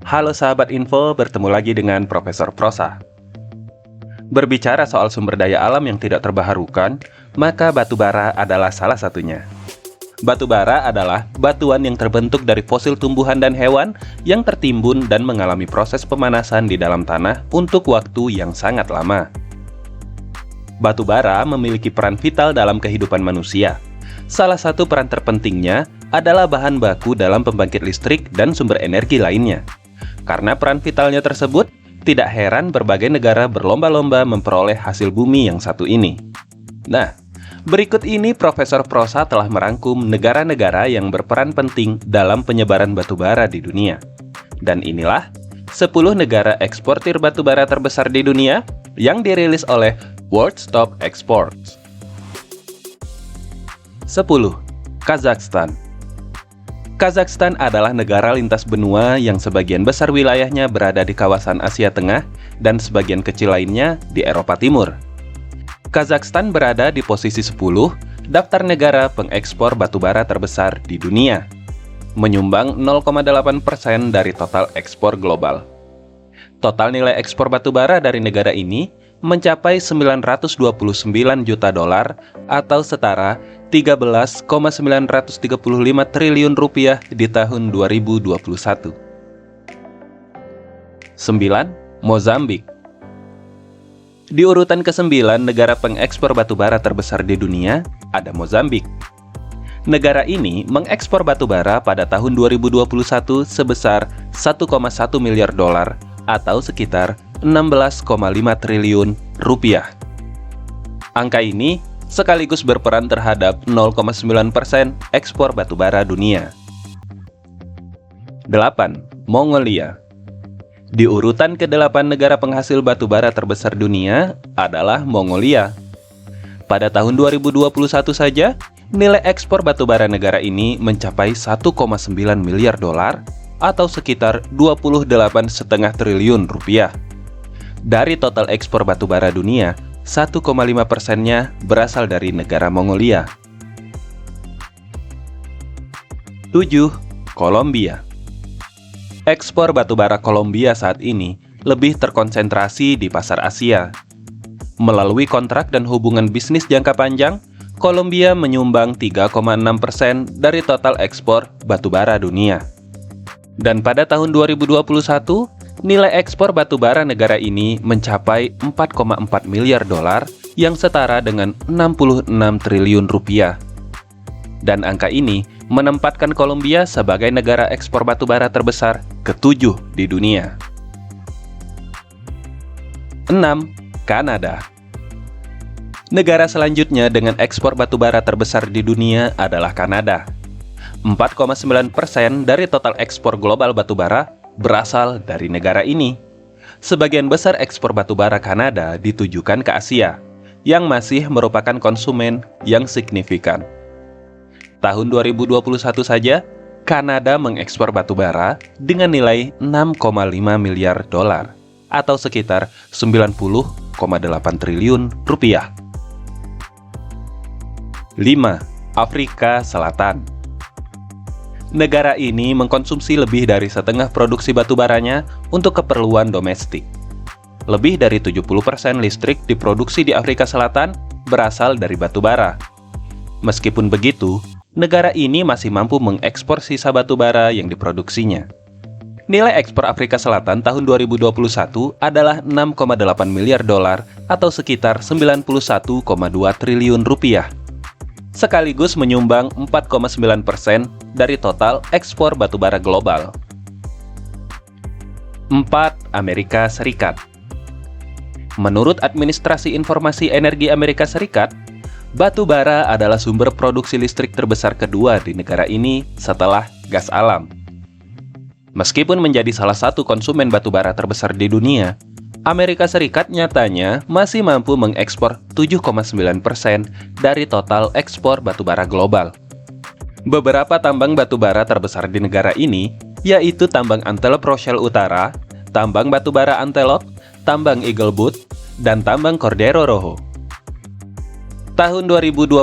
Halo sahabat info, bertemu lagi dengan Profesor Prosa. Berbicara soal sumber daya alam yang tidak terbaharukan, maka batu bara adalah salah satunya. Batu bara adalah batuan yang terbentuk dari fosil tumbuhan dan hewan yang tertimbun dan mengalami proses pemanasan di dalam tanah untuk waktu yang sangat lama. Batu bara memiliki peran vital dalam kehidupan manusia. Salah satu peran terpentingnya adalah bahan baku dalam pembangkit listrik dan sumber energi lainnya. Karena peran vitalnya tersebut, tidak heran berbagai negara berlomba-lomba memperoleh hasil bumi yang satu ini. Nah, berikut ini Profesor Prosa telah merangkum negara-negara yang berperan penting dalam penyebaran batu bara di dunia. Dan inilah 10 negara eksportir batu bara terbesar di dunia yang dirilis oleh World's Top Exports. 10. Kazakhstan. Kazakhstan adalah negara lintas benua yang sebagian besar wilayahnya berada di kawasan Asia Tengah dan sebagian kecil lainnya di Eropa Timur. Kazakhstan berada di posisi 10 daftar negara pengekspor batu bara terbesar di dunia, menyumbang 0,8% dari total ekspor global. Total nilai ekspor batu bara dari negara ini mencapai 929 juta dolar atau setara 13,935 triliun rupiah di tahun 2021. 9. Mozambik. Di urutan ke-9 negara pengekspor batu bara terbesar di dunia, ada Mozambik. Negara ini mengekspor batu bara pada tahun 2021 sebesar 1,1 miliar dolar atau sekitar 16,5 triliun rupiah. Angka ini sekaligus berperan terhadap 0,9% ekspor batu bara dunia. 8. Mongolia. Di urutan ke-8 negara penghasil batu bara terbesar dunia adalah Mongolia. Pada tahun 2021 saja, nilai ekspor batu bara negara ini mencapai 1,9 miliar dolar atau sekitar 28,5 triliun rupiah. Dari total ekspor batu bara dunia, 1,5%-nya berasal dari negara Mongolia. 7. Kolombia. Ekspor batu bara Kolombia saat ini lebih terkonsentrasi di pasar Asia. Melalui kontrak dan hubungan bisnis jangka panjang, Kolombia menyumbang 3,6% dari total ekspor batu bara dunia. Dan pada tahun 2021, nilai ekspor batu bara negara ini mencapai 4,4 miliar dolar yang setara dengan 66 triliun rupiah. Dan angka ini menempatkan Kolombia sebagai negara ekspor batu bara terbesar ke-7 di dunia. 6. Kanada. Negara selanjutnya dengan ekspor batu bara terbesar di dunia adalah Kanada. 4,9% dari total ekspor global batu bara berasal dari negara ini. Sebagian besar ekspor batu bara Kanada ditujukan ke Asia, yang masih merupakan konsumen yang signifikan. Tahun 2021 saja, Kanada mengekspor batu bara dengan nilai 6,5 miliar dolar atau sekitar 90,8 triliun rupiah. 5. Afrika Selatan. Negara ini mengkonsumsi lebih dari setengah produksi batu baranya untuk keperluan domestik. Lebih dari 70% listrik diproduksi di Afrika Selatan berasal dari batu bara. Meskipun begitu, negara ini masih mampu mengekspor sisa batu bara yang diproduksinya. Nilai ekspor Afrika Selatan tahun 2021 adalah 6,8 miliar dolar atau sekitar 91,2 triliun rupiah. Sekaligus menyumbang 4,9% dari total ekspor batu bara global. 4. Amerika Serikat. Menurut Administrasi Informasi Energi Amerika Serikat, batu bara adalah sumber produksi listrik terbesar kedua di negara ini setelah gas alam. Meskipun menjadi salah satu konsumen batu bara terbesar di dunia, Amerika Serikat nyatanya masih mampu mengekspor 7,9% dari total ekspor batu bara global. Beberapa tambang batu bara terbesar di negara ini yaitu tambang Antelope Rochelle Utara, tambang batu bara Antelope, tambang Eagle Butte, dan tambang Cordero Rojo. Tahun 2021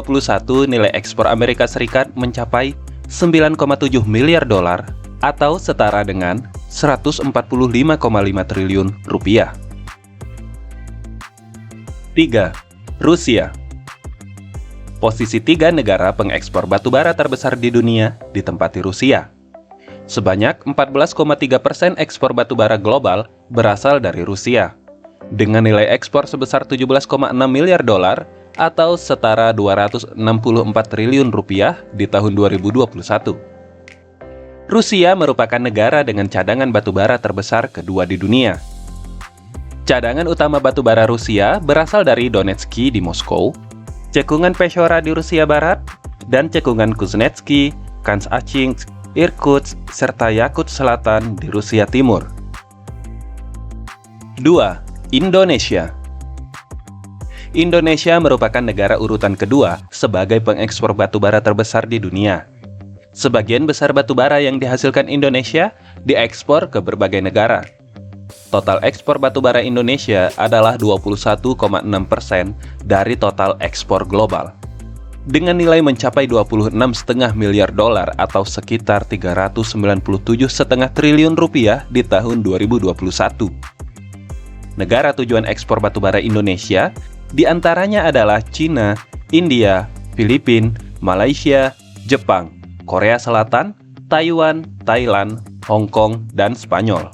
nilai ekspor Amerika Serikat mencapai 9,7 miliar dolar atau setara dengan 145,5 triliun rupiah. 3. Rusia. Posisi 3 negara pengekspor batubara terbesar di dunia ditempati Rusia. Sebanyak 14,3% ekspor batubara global berasal dari Rusia, dengan nilai ekspor sebesar 17,6 miliar dolar atau setara 264 triliun rupiah di tahun 2021. Rusia merupakan negara dengan cadangan batubara terbesar kedua di dunia. Cadangan utama batubara Rusia berasal dari Donetski di Moskow, cekungan Peshora di Rusia Barat, dan cekungan Kuznetsky, Khanz-Achingsk, Irkutsk, serta Yakut Selatan di Rusia Timur. 2. Indonesia. Indonesia merupakan negara urutan kedua sebagai pengekspor batubara terbesar di dunia. Sebagian besar batubara yang dihasilkan Indonesia diekspor ke berbagai negara. Total ekspor batubara Indonesia adalah 21,6% dari total ekspor global, dengan nilai mencapai 26,5 miliar dolar atau sekitar 397,5 triliun rupiah di tahun 2021. Negara tujuan ekspor batubara Indonesia diantaranya adalah Cina, India, Filipina, Malaysia, Jepang, Korea Selatan, Taiwan, Thailand, Hong Kong, dan Spanyol.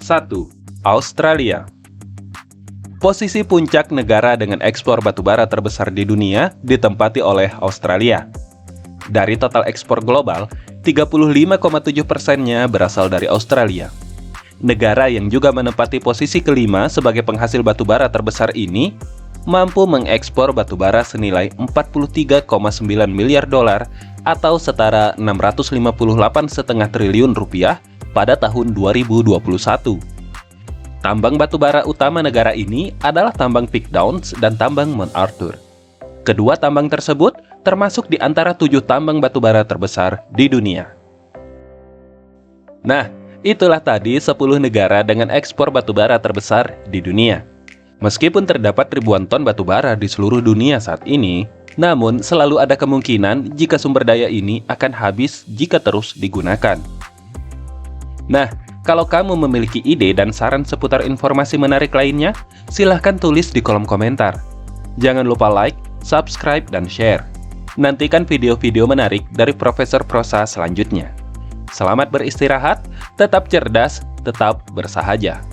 1. Australia. Posisi puncak negara dengan ekspor batubara terbesar di dunia ditempati oleh Australia. Dari total ekspor global, 35,7%-nya berasal dari Australia. Negara yang juga menempati posisi kelima sebagai penghasil batubara terbesar ini mampu mengekspor batubara senilai 43,9 miliar dolar atau setara 658,5 triliun rupiah pada tahun 2021. Tambang batubara utama negara ini adalah tambang Peak Downs dan tambang Mount Arthur. Kedua tambang tersebut termasuk di antara 7 tambang batubara terbesar di dunia. Nah, itulah tadi 10 negara dengan ekspor batubara terbesar di dunia. Meskipun terdapat ribuan ton batubara di seluruh dunia saat ini, namun selalu ada kemungkinan jika sumber daya ini akan habis jika terus digunakan. Nah, kalau kamu memiliki ide dan saran seputar informasi menarik lainnya, silahkan tulis di kolom komentar. Jangan lupa like, subscribe, dan share. Nantikan video-video menarik dari Profesor Prosa selanjutnya. Selamat beristirahat, tetap cerdas, tetap bersahaja.